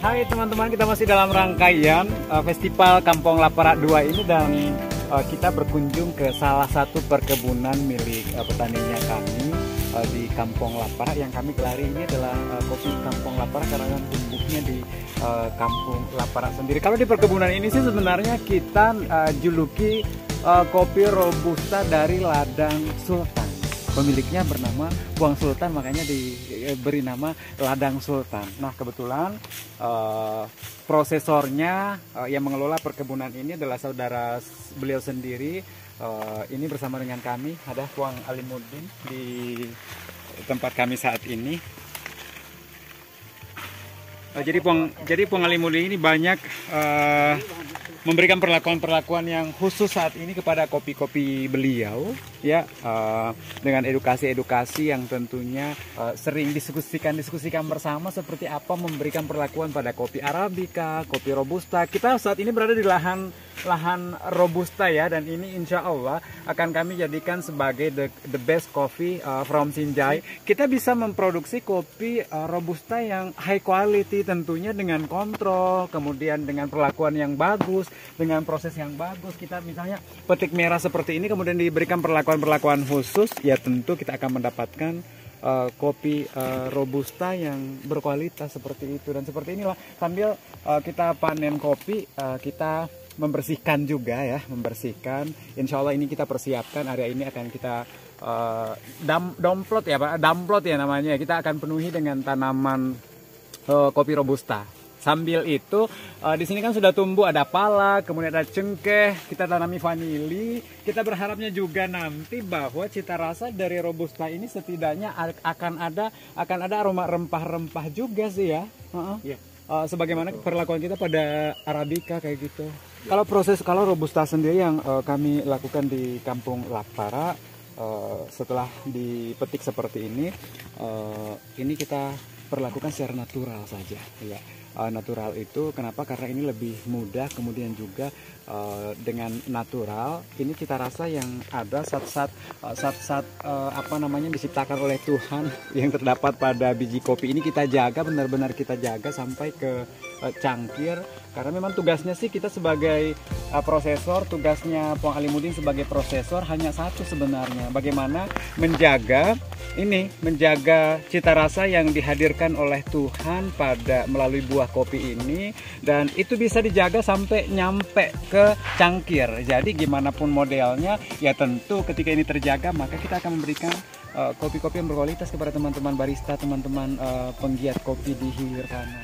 Hai teman-teman, kita masih dalam rangkaian Festival Kampung Lapara 2 ini dan kita berkunjung ke salah satu perkebunan milik petaninya kami di Kampung Lapara. Yang kami gelari ini adalah kopi Kampung Lapara karena tumbuhnya di Kampung Lapara sendiri. Kalau di perkebunan ini sih sebenarnya kita juluki kopi robusta dari ladang Sultan. Pemiliknya bernama Puang Sultan, makanya diberi nama Ladang Sultan. Nah, kebetulan prosesornya yang mengelola perkebunan ini adalah saudara beliau sendiri. Ini bersama dengan kami ada Puang Alimuddin di tempat kami saat ini. Jadi Puang Alimuddin ini banyak memberikan perlakuan-perlakuan yang khusus saat ini kepada kopi-kopi beliau, ya, dengan edukasi-edukasi yang tentunya sering diskusikan bersama seperti apa memberikan perlakuan pada kopi Arabica, kopi Robusta. Kita saat ini berada di lahan Robusta ya, dan ini insya Allah akan kami jadikan sebagai the best coffee from Sinjai. Kita bisa memproduksi kopi Robusta yang high quality tentunya dengan kontrol, kemudian dengan perlakuan yang bagus, dengan proses yang bagus. Kita misalnya petik merah seperti ini kemudian diberikan perlakuan-perlakuan khusus, ya tentu kita akan mendapatkan kopi Robusta yang berkualitas seperti itu. Dan seperti inilah sambil kita panen kopi, kita membersihkan juga ya, insya Allah ini kita persiapkan area ini akan kita domplot ya Pak, damplot ya namanya. Kita akan penuhi dengan tanaman kopi Robusta. Sambil itu di sini kan sudah tumbuh ada pala, kemudian ada cengkeh, kita tanami vanili. Kita berharapnya juga nanti bahwa cita rasa dari Robusta ini setidaknya akan ada aroma rempah-rempah juga sih ya. Yeah. Sebagaimana perlakuan kita pada Arabica kayak gitu. Kalau Robusta sendiri yang kami lakukan di Kampung Lapara, setelah dipetik seperti ini kita perlakukan secara natural saja ya. Natural itu kenapa? Karena ini lebih mudah, kemudian juga dengan natural ini cita rasa yang ada saat apa namanya diciptakan oleh Tuhan yang terdapat pada biji kopi ini kita jaga, benar-benar kita jaga sampai ke cangkir. Karena memang tugasnya sih kita sebagai prosesor, tugasnya Puang Alimuddin sebagai prosesor hanya satu sebenarnya, bagaimana menjaga cita rasa yang dihadirkan oleh Tuhan pada melalui buah kopi ini, dan itu bisa dijaga sampai nyampe ke cangkir. Jadi gimana pun modelnya, ya tentu ketika ini terjaga maka kita akan memberikan kopi-kopi yang berkualitas kepada teman-teman barista, teman-teman penggiat kopi di hilir kanan.